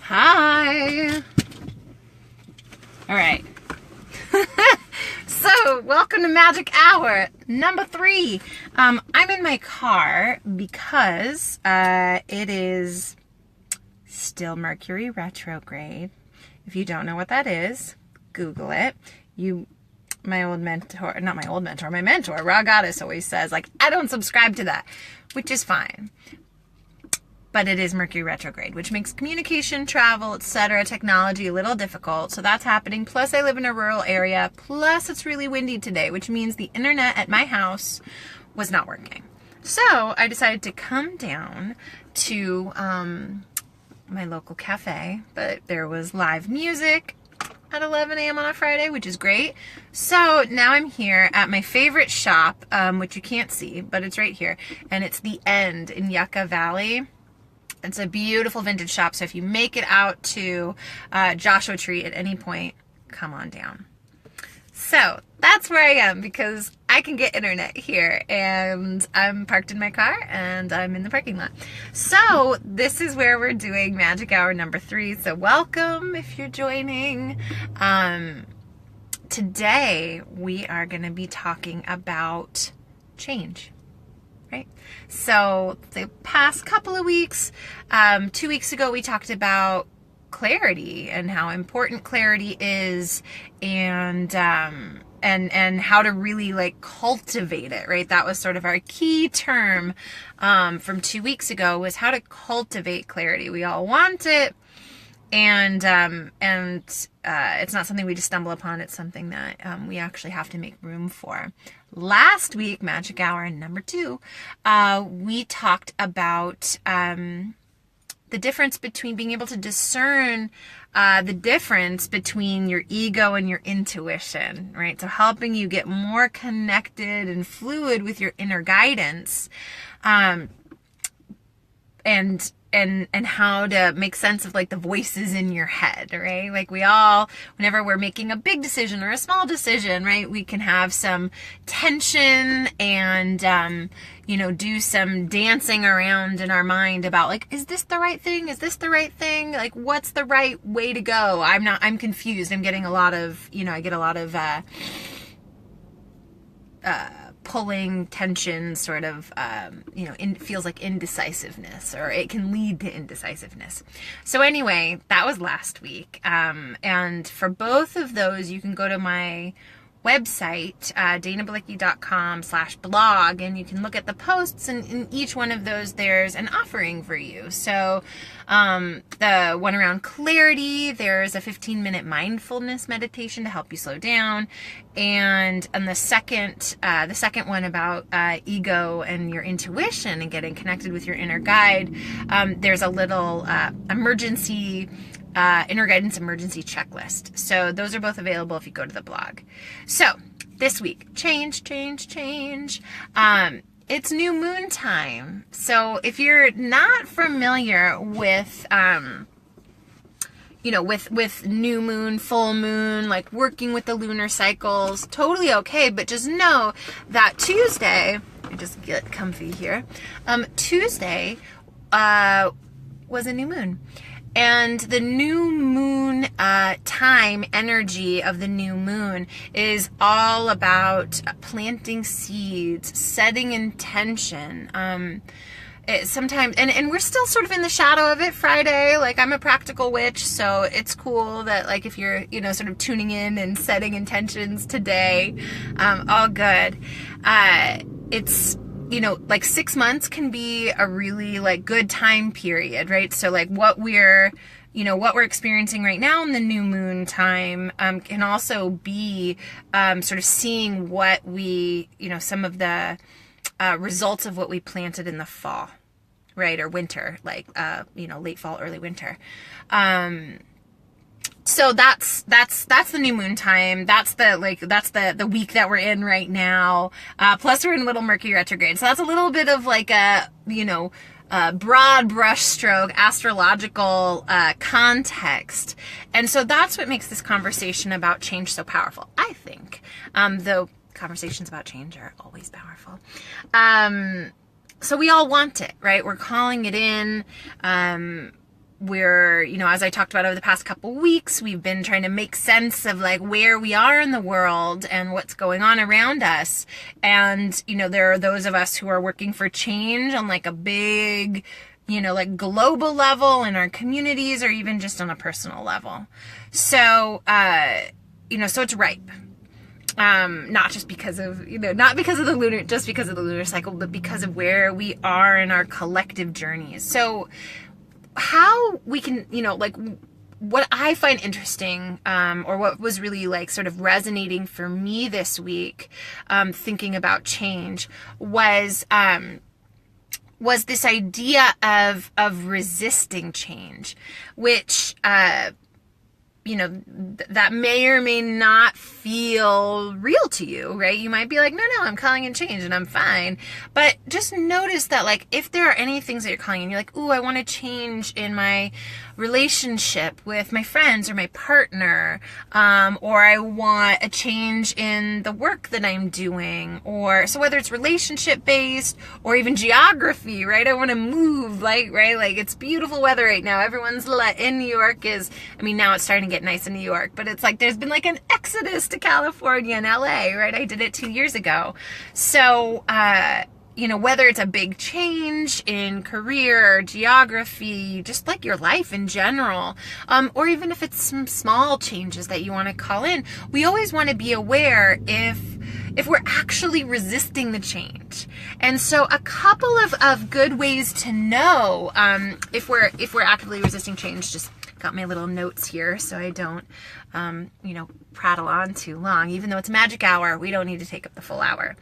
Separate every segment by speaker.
Speaker 1: Hi. All right. So, welcome to Magic Hour number 3. I'm in my car because it is still Mercury retrograde. If you don't know what that is, Google it. My mentor, Raw Goddess, always says, like, I don't subscribe to that, which is fine. But it is Mercury retrograde, which makes communication, travel, etc., technology a little difficult. So that's happening. Plus, I live in a rural area. Plus, it's really windy today, which means the internet at my house was not working. So I decided to come down to my local cafe, but there was live music at 11 a.m. on a Friday, which is great. So now I'm here at my favorite shop, which you can't see, but it's right here. And it's The End in Yucca Valley. It's a beautiful vintage shop, so if you make it out to Joshua Tree at any point, come on down. So that's where I am because I can get internet here, and I'm parked in my car and I'm in the parking lot. So this is where we're doing Magic Hour number 3. So welcome if you're joining. Today we are going to be talking about change. Right? So the past couple of weeks, 2 weeks ago, we talked about clarity and how important clarity is, and how to really like cultivate it. Right? That was sort of our key term from 2 weeks ago, was how to cultivate clarity. We all want it, and it's not something we just stumble upon. It's something that we actually have to make room for. Last week, Magic Hour number 2, we talked about the difference between being able to discern the difference between your ego and your intuition, right? So helping you get more connected and fluid with your inner guidance, and how to make sense of like the voices in your head, right? Like we all, whenever we're making a big decision or a small decision, right, we can have some tension and, do some dancing around in our mind about like, is this the right thing? Is this the right thing? Like, what's the right way to go? I'm confused. I'm getting a lot of, I get a lot of, pulling tension, sort of, feels like indecisiveness, or it can lead to indecisiveness. So anyway, that was last week. And for both of those, you can go to my website, danabalicki.com/blog, and you can look at the posts, and in each one of those, there's an offering for you. So, the one around clarity, there's a 15-minute mindfulness meditation to help you slow down. And the second one about ego and your intuition and getting connected with your inner guide, there's a little inner guidance emergency checklist. So those are both available if you go to the blog. So this week, change. It's new moon time. So if you're not familiar with, with new moon, full moon, like working with the lunar cycles, totally okay. But just know that Tuesday, let me just get comfy here. Tuesday was a new moon. And the new moon time energy of the new moon is all about planting seeds, setting intention. Sometimes, and we're still sort of in the shadow of it Friday. Like, I'm a practical witch, so it's cool that, like, if you're, sort of tuning in and setting intentions today, all good. It's, like 6 months can be a really like good time period, right? So like what we're experiencing right now in the new moon time can also be sort of seeing what we, some of the results of what we planted in the fall, right? Or winter, like, late fall, early winter. So that's the new moon time. That's the week that we're in right now. Plus we're in little Mercury retrograde. So that's a little bit of like a, broad brush stroke astrological context. And so that's what makes this conversation about change so powerful, I think. Though conversations about change are always powerful. So we all want it, right? We're calling it in. we're, as I talked about over the past couple weeks, we've been trying to make sense of like where we are in the world and what's going on around us. And, there are those of us who are working for change on like a big, like global level in our communities, or even just on a personal level. So, so it's ripe. Not just because of, not because of the lunar cycle, but because of where we are in our collective journeys. So how we can, like what I find interesting, or what was really like sort of resonating for me this week, thinking about change was this idea of resisting change, which, that may or may not feel real to you, right? You might be like, no, I'm calling in change and I'm fine. But just notice that, like, if there are any things that you're calling in, you're like, ooh, I want to change in my relationship with my friends or my partner, or I want a change in the work that I'm doing, or so whether it's relationship based or even geography, right? I want to move, like, right? Like, it's beautiful weather right now. Everyone's in New York now it's starting to get nice in New York, but it's like there's been like an exodus to California and LA, right? I did it 2 years ago. So, whether it's a big change in career, geography, just like your life in general, or even if it's some small changes that you want to call in, we always want to be aware if we're actually resisting the change. And so a couple of good ways to know if we're actively resisting change, just got my little notes here so I don't prattle on too long. Even though it's magic hour, we don't need to take up the full hour.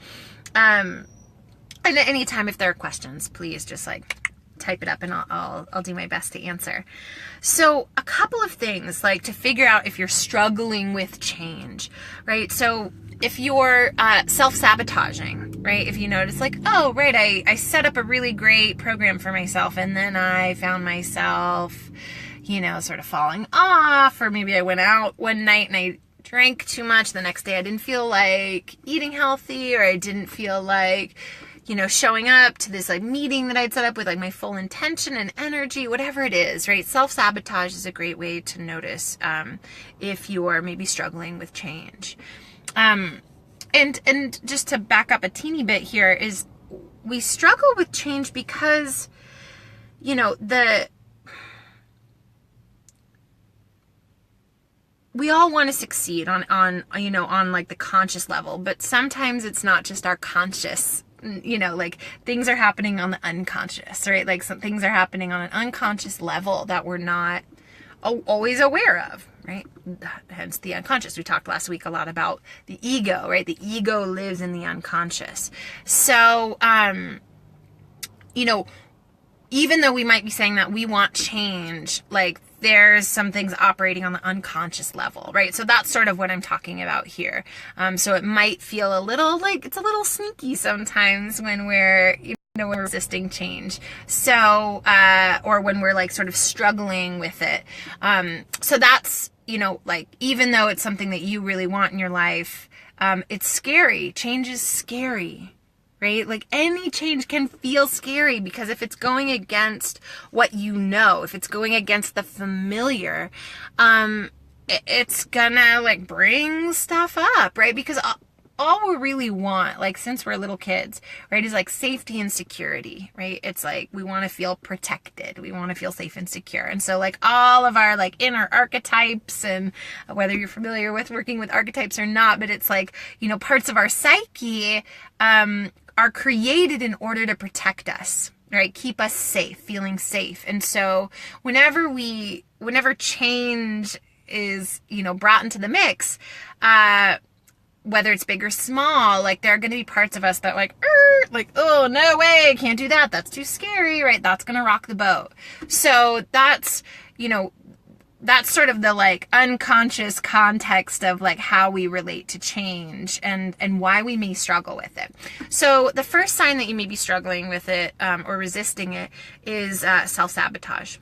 Speaker 1: And at any time, if there are questions, please just like type it up and I'll do my best to answer. So a couple of things like to figure out if you're struggling with change, right? So if you're self-sabotaging, right? If you notice like, oh, right, I set up a really great program for myself and then I found myself, sort of falling off, or maybe I went out one night and I drank too much. The next day I didn't feel like eating healthy, or I didn't feel like, showing up to this like meeting that I'd set up with like my full intention and energy, whatever it is, right? Self-sabotage is a great way to notice if you are maybe struggling with change. And just to back up a teeny bit here is we struggle with change because, we all want to succeed on like the conscious level, but sometimes it's not just our conscious, like things are happening on the unconscious, right? Like some things are happening on an unconscious level that we're not always aware of, right? Hence the unconscious. We talked last week a lot about the ego, right? The ego lives in the unconscious. So, even though we might be saying that we want change, like there's some things operating on the unconscious level, right? So that's sort of what I'm talking about here. So it might feel a little like it's a little sneaky sometimes when we're, when we're resisting change. So, or when we're like sort of struggling with it. So that's, like even though it's something that you really want in your life, it's scary. Change is scary. Right? Like any change can feel scary because if it's going against what you know, if it's going against the familiar, it's gonna like bring stuff up, right? Because all we really want, like since we're little kids, right, is like safety and security, right? It's like we want to feel protected. We want to feel safe and secure. And so like all of our like inner archetypes, and whether you're familiar with working with archetypes or not, but it's like, parts of our psyche, are created in order to protect us, right? Keep us safe, feeling safe. And so whenever change is, brought into the mix, whether it's big or small, like there are going to be parts of us that like, oh, no way, can't do that. That's too scary, right? That's going to rock the boat. So that's, that's sort of the like unconscious context of like how we relate to change and why we may struggle with it. So the first sign that you may be struggling with it, or resisting it, is self-sabotage.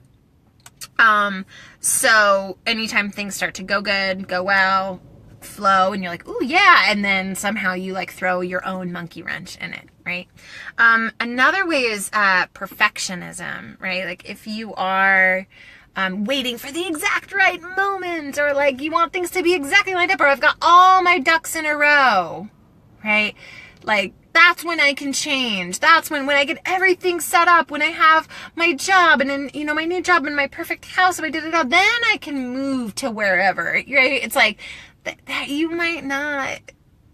Speaker 1: So anytime things start to go good, go well, flow, and you're like, ooh, yeah, and then somehow you like throw your own monkey wrench in it, right? Another way is perfectionism, right? Like if you are waiting for the exact right moment, or like you want things to be exactly lined up, or I've got all my ducks in a row, right? Like, that's when I can change. That's when I get everything set up, when I have my job and then, you know, my new job and my perfect house and I did it all, then I can move to wherever, right? It's like that you might not,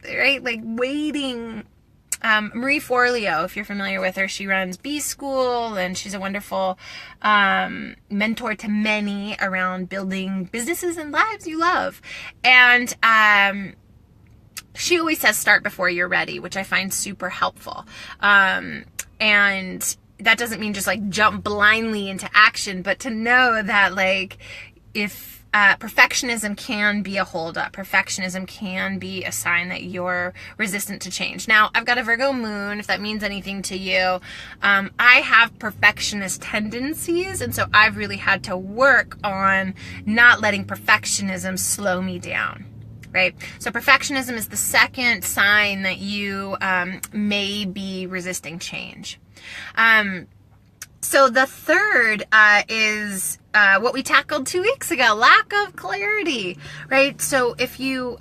Speaker 1: right? Like waiting. Marie Forleo, if you're familiar with her, she runs B School and she's a wonderful mentor to many around building businesses and lives you love. And she always says start before you're ready, which I find super helpful. And that doesn't mean just like jump blindly into action, but to know that like if perfectionism can be a holdup, perfectionism can be a sign that you're resistant to change. Now, I've got a Virgo moon, if that means anything to you. I have perfectionist tendencies, and so I've really had to work on not letting perfectionism slow me down. Right? So perfectionism is the second sign that you may be resisting change. So the third is what we tackled 2 weeks ago, lack of clarity, right? So if you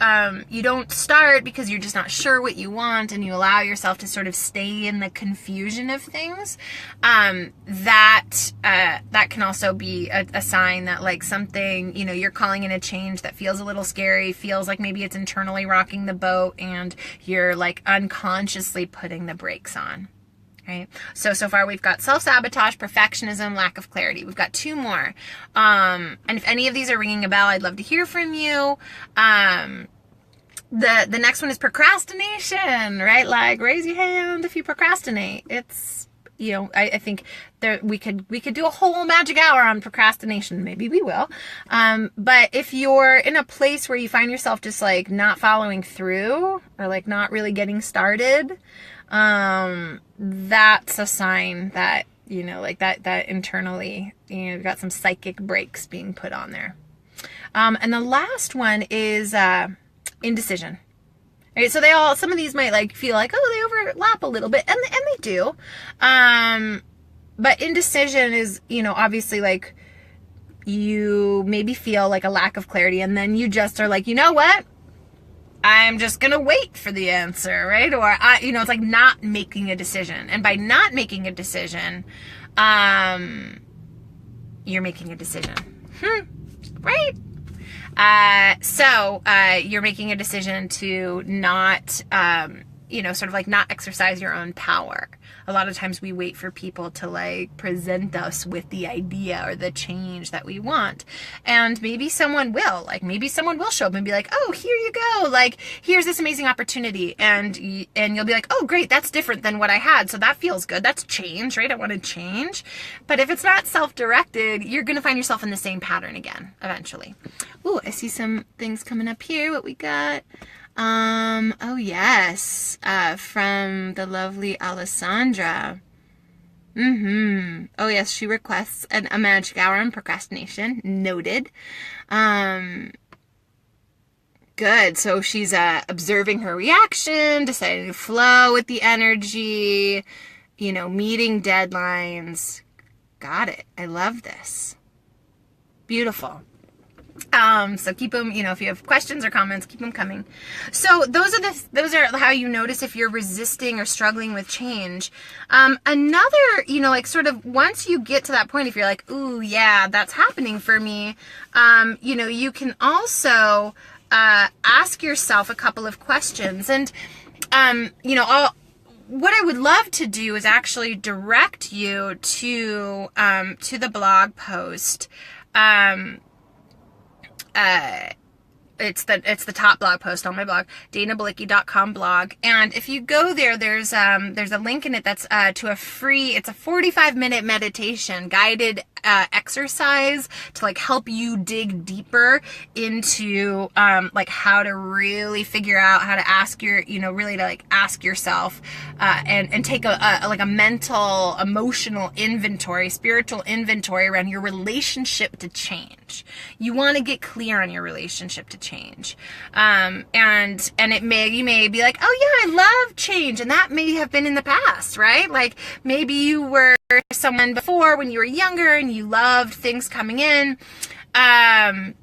Speaker 1: you don't start because you're just not sure what you want and you allow yourself to sort of stay in the confusion of things, that can also be a sign that like something, you know, you're calling in a change that feels a little scary, feels like maybe it's internally rocking the boat and you're like unconsciously putting the brakes on. Right. So far we've got self-sabotage, perfectionism, lack of clarity. We've got 2 more. And if any of these are ringing a bell, I'd love to hear from you. The next one is procrastination, right? Like raise your hand if you procrastinate. It's, you know, I think we could do a whole magic hour on procrastination. Maybe we will. But if you're in a place where you find yourself just like not following through or like not really getting started, that's a sign that, you know, like that internally, you know, you've got some psychic brakes being put on there. And the last one is, indecision. Right. So some of these might like feel like, oh, they overlap a little bit, and they do. But indecision is, you know, obviously like you maybe feel like a lack of clarity and then you just are like, you know what? I'm just going to wait for the answer, right? Or, you know, it's like not making a decision. And by not making a decision, you're making a decision. Right? So you're making a decision to not, you know, sort of like not exercise your own power. A lot of times we wait for people to like present us with the idea or the change that we want. And maybe someone will show up and be like, oh, here you go. Like, here's this amazing opportunity. And you'll be like, oh, great. That's different than what I had. So that feels good. That's change, right? I want to change. But if it's not self-directed, you're going to find yourself in the same pattern again, eventually. Ooh, I see some things coming up here. What we got? Oh yes, from the lovely Alessandra. Oh yes, she requests a magic hour on procrastination. Noted. Good. So she's observing her reaction, deciding to flow with the energy, you know, meeting deadlines. Got it. I love this. Beautiful. So keep them, you know, if you have questions or comments, keep them coming. So those are how you notice if you're resisting or struggling with change. Another, you know, like sort of once you get to that point, if you're like, ooh, yeah, that's happening for me, you know, you can also, ask yourself a couple of questions. And, you know, what I would love to do is actually direct you to the blog post. It's the top blog post on my blog, danabalicki.com blog. And if you go there, there's a link in it that's to a free, it's a 45-minute meditation, guided exercise to like help you dig deeper into like how to really figure out how to ask really to like ask yourself and take a mental, emotional inventory, spiritual inventory around your relationship to change. You want to get clear on your relationship to change. And you may be like, oh yeah, I love change. And that may have been in the past, right? Like maybe you were someone before when you were younger and you loved things coming in, and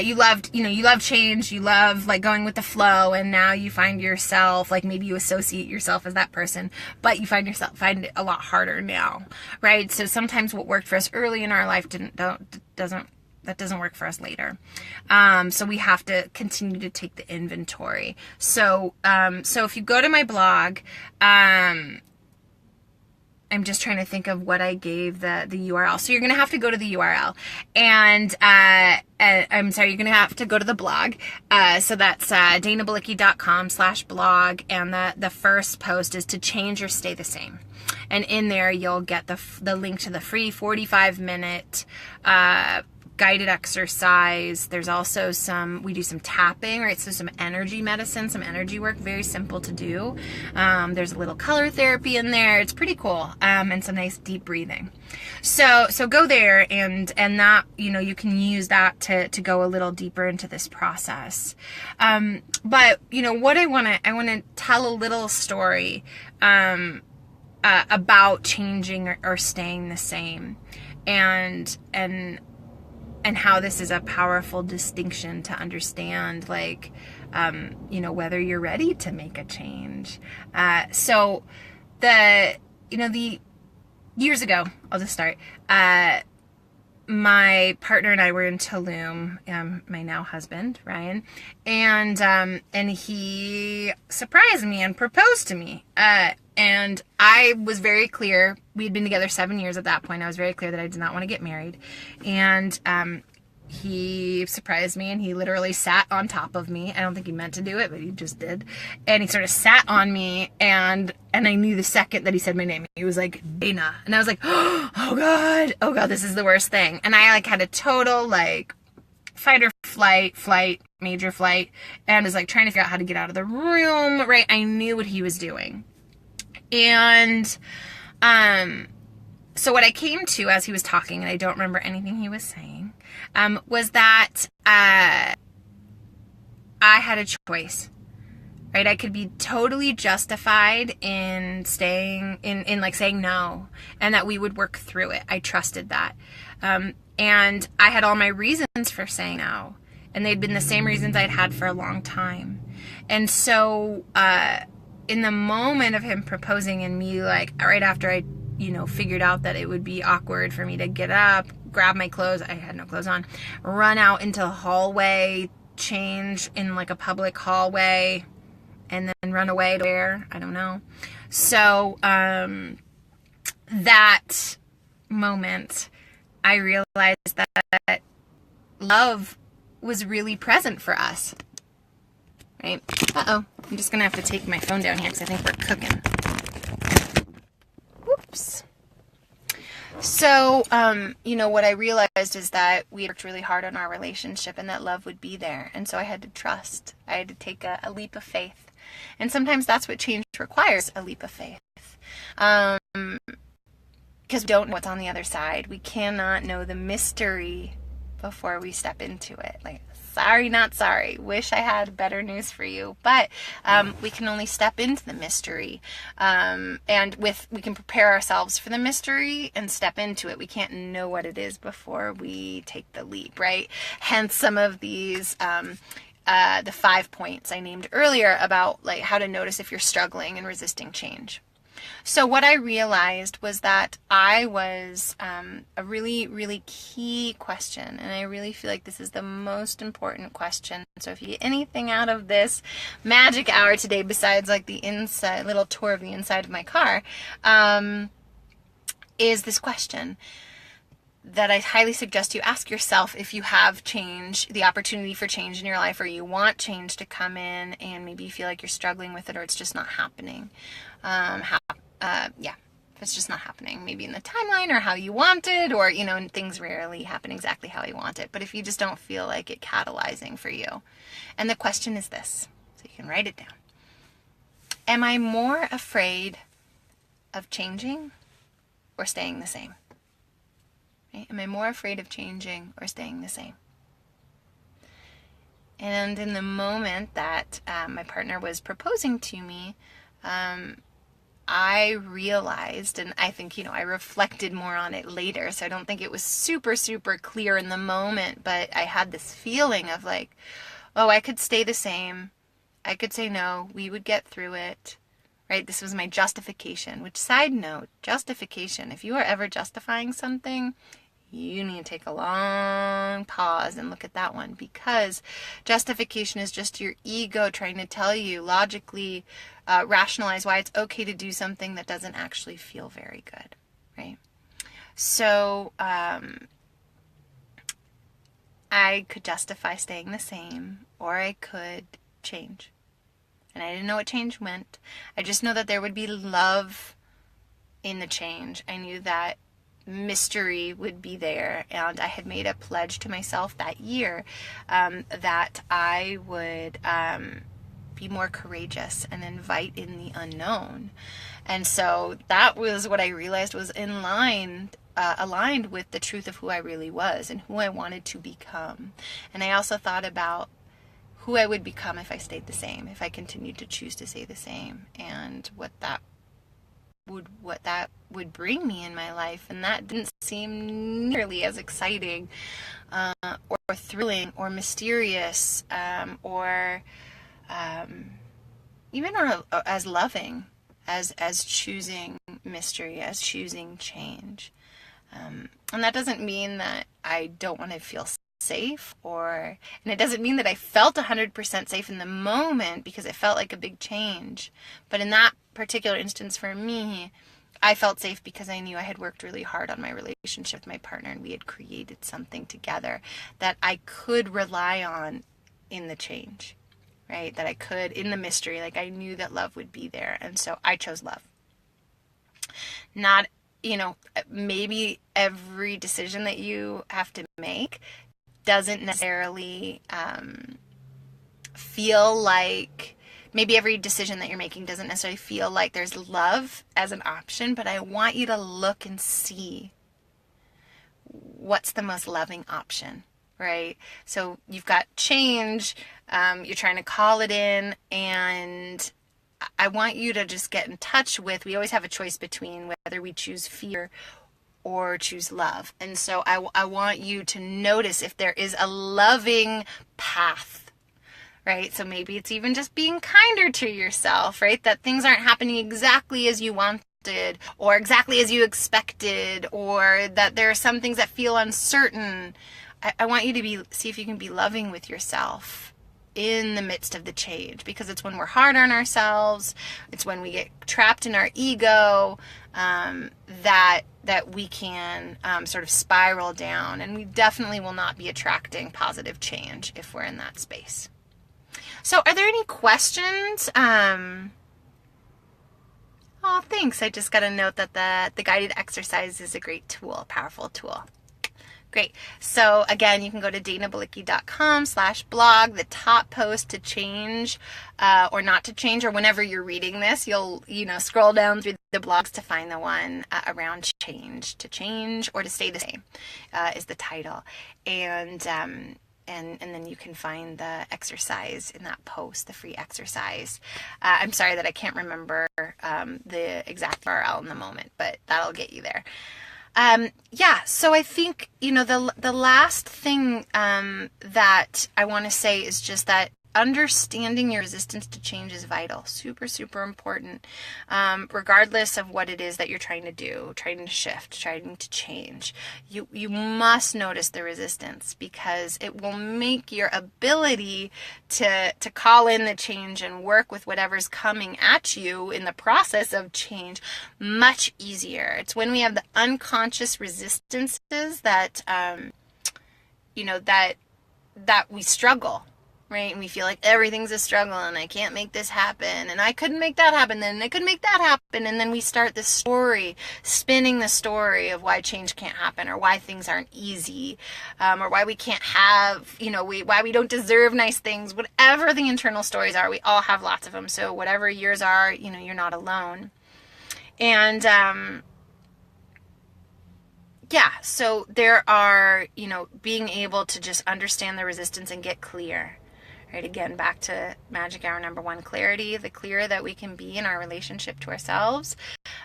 Speaker 1: you loved change, you love like going with the flow, and now you find yourself, like maybe you associate yourself as that person, but you find it a lot harder now, right? So sometimes what worked for us early in our life doesn't work for us later. So we have to continue to take the inventory. So if you go to my blog, I'm just trying to think of what I gave the URL. So you're going to have to go to the URL, and I'm sorry, you're going to have to go to the blog. So that's danabalicki.com/blog, and the first post is to change or stay the same. And in there, you'll get the link to the free 45-minute guided exercise. There's also we do some tapping, right? So some energy medicine, some energy work, very simple to do. There's a little color therapy in there. It's pretty cool. And some nice deep breathing. So go there, and that, you can use that to go a little deeper into this process. But what I want to tell a little story, about changing or staying the same, and how this is a powerful distinction to understand, like, whether you're ready to make a change. So the years ago, I'll just start, my partner and I were in Tulum, my now husband, Ryan, and he surprised me and proposed to me. And I was very clear, we had been together 7 years at that point. I was very clear that I did not want to get married. And he surprised me, and he literally sat on top of me. I don't think he meant to do it, but he just did. And he sort of sat on me, and I knew the second that he said my name. He was like, Dana. And I was like, oh God, this is the worst thing. And I had a total fight or flight, major flight, and was trying to figure out how to get out of the room, right? I knew what he was doing. And so what I came to as he was talking, and I don't remember anything he was saying, was that I had a choice, right? I could be totally justified in staying, in saying no, and that we would work through it. I trusted that. And I had all my reasons for saying no, and they'd been the same reasons I'd had for a long time. And so, in the moment of him proposing, and me right after I figured out that it would be awkward for me to get up, grab my clothes, I had no clothes on, run out into the hallway, change in a public hallway, and then run away to where, I don't know. So that moment, I realized that love was really present for us. Right? Uh-oh. I'm just going to have to take my phone down here because I think we're cooking. Whoops. So, what I realized is that we worked really hard on our relationship, and that love would be there. And so I had to trust. I had to take a leap of faith. And sometimes that's what change requires, a leap of faith. Because we don't know what's on the other side. We cannot know the mystery before we step into it. Sorry, not sorry. Wish I had better news for you. But we can only step into the mystery. And we can prepare ourselves for the mystery and step into it. We can't know what it is before we take the leap, right? Hence some of these, the 5 points I named earlier about how to notice if you're struggling and resisting change. So what I realized was that I was a really, really key question, and I really feel like this is the most important question. So if you get anything out of this magic hour today, besides the inside, little tour of the inside of my car, is this question that I highly suggest you ask yourself if you have change, the opportunity for change in your life, or you want change to come in, and maybe you feel like you're struggling with it, or it's just not happening. If it's just not happening, maybe in the timeline or how you want it, or, things rarely happen exactly how you want it, but if you just don't feel like it catalyzing for you. And the question is this, so you can write it down. Am I more afraid of changing or staying the same? Right? Am I more afraid of changing or staying the same? And in the moment that my partner was proposing to me, I realized, and I think, I reflected more on it later, so I don't think it was super, super clear in the moment, but I had this feeling of like, oh, I could stay the same. I could say no, we would get through it, right? This was my justification, which, side note, justification, if you are ever justifying something, you need to take a long pause and look at that one, because justification is just your ego trying to tell you logically, rationalize why it's okay to do something that doesn't actually feel very good, right? So I could justify staying the same, or I could change. And I didn't know what change meant. I just know that there would be love in the change. I knew that mystery would be there, and I had made a pledge to myself that year that I would be more courageous and invite in the unknown. And so that was what I realized was aligned with the truth of who I really was and who I wanted to become. And I also thought about who I would become if I stayed the same, if I continued to choose to stay the same, and what that would bring me in my life. And that didn't seem nearly as exciting or thrilling or mysterious or even as loving as choosing mystery, as choosing change. And that doesn't mean that I don't want to feel safe, and it doesn't mean that I felt 100% safe in the moment, because it felt like a big change. But in that particular instance for me, I felt safe because I knew I had worked really hard on my relationship with my partner, and we had created something together that I could rely on in the change, right? That I could, in the mystery, like I knew that love would be there. And so I chose love. Not, maybe every decision that you have to make doesn't necessarily feel like, maybe every decision that you're making doesn't necessarily feel like there's love as an option, but I want you to look and see what's the most loving option, right? So you've got change, you're trying to call it in, and I want you to just get in touch with, we always have a choice between whether we choose fear or choose love. And so I want you to notice if there is a loving path, right? So maybe it's even just being kinder to yourself, right? That things aren't happening exactly as you wanted or exactly as you expected, or that there are some things that feel uncertain. I want you to see if you can be loving with yourself in the midst of the change, because it's when we're hard on ourselves, it's when we get trapped in our ego, that we can sort of spiral down, and we definitely will not be attracting positive change if we're in that space. So are there any questions? Oh, thanks. I just got a note that the guided exercise is a great tool, a powerful tool. Great. So again, you can go to danabalicki.com/blog. The top post to change or not to change, or whenever you're reading this, you'll scroll down through the blogs to find the one around change, to change or to stay the same is the title. And then you can find the exercise in that post, the free exercise. I'm sorry that I can't remember the exact URL in the moment, but that'll get you there. So I think, the last thing that I want to say is just that understanding your resistance to change is vital. Super, super important. Regardless of what it is that you're trying to do, trying to shift, trying to change, you must notice the resistance, because it will make your ability to call in the change and work with whatever's coming at you in the process of change much easier. It's when we have the unconscious resistances that that we struggle, right? And we feel like everything's a struggle, and I can't make this happen, and I couldn't make that happen, then I couldn't make that happen. And then we start the story, spinning the story of why change can't happen, or why things aren't easy, or why we can't have, why we don't deserve nice things. Whatever the internal stories are, we all have lots of them. So whatever yours are, you're not alone. And so there are, being able to just understand the resistance and get clear, right? Again, back to magic hour number 1, clarity. The clearer that we can be in our relationship to ourselves,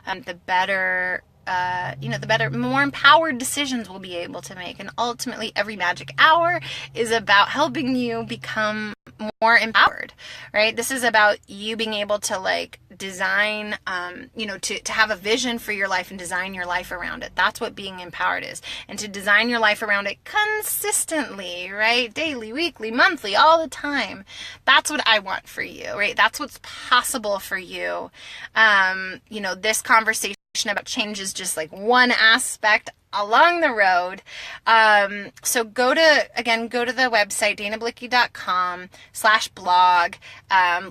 Speaker 1: the better, the better, more empowered decisions we'll be able to make. And ultimately, every magic hour is about helping you become more empowered, right? This is about you being able to like design, to have a vision for your life and design your life around it. That's what being empowered is. And to design your life around it consistently, right? Daily, weekly, monthly, all the time. That's what I want for you, right? That's what's possible for you. This conversation about change is just like one aspect along the road. So go to the website, danabalicki.com/blog.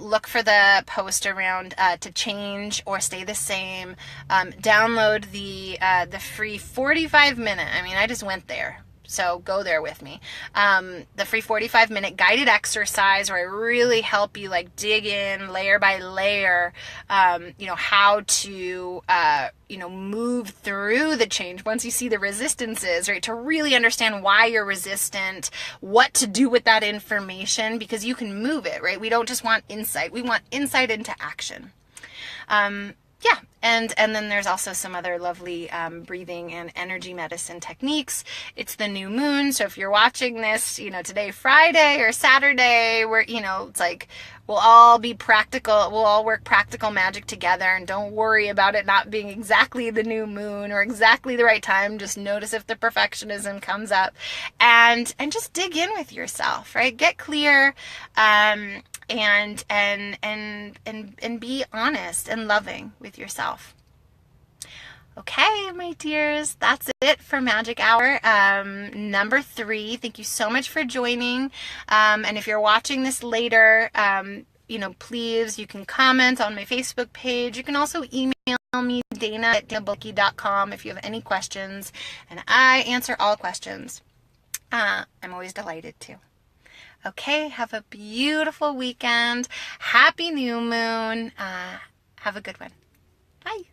Speaker 1: Look for the post around to change or stay the same. Download the free 45-minute. I just went there. So go there with me. The free 45-minute guided exercise where I really help you like dig in layer by layer, how to, move through the change once you see the resistances, right? To really understand why you're resistant, what to do with that information, because you can move it, right? We don't just want insight. We want insight into action. And then there's also some other lovely breathing and energy medicine techniques. It's the new moon, so if you're watching this, today, Friday or Saturday, where, it's like we'll all be practical, we'll all work practical magic together, and don't worry about it not being exactly the new moon or exactly the right time. Just notice if the perfectionism comes up, and just dig in with yourself, right? Get clear, and be honest and loving with yourself. Okay, my dears, that's it for Magic Hour number 3. Thank you so much for joining. And if you're watching this later, please, you can comment on my Facebook page. You can also email me, dana@danabalicki.com, if you have any questions, and I answer all questions. I'm always delighted to. Okay, have a beautiful weekend. Happy new moon. Have a good one. Bye.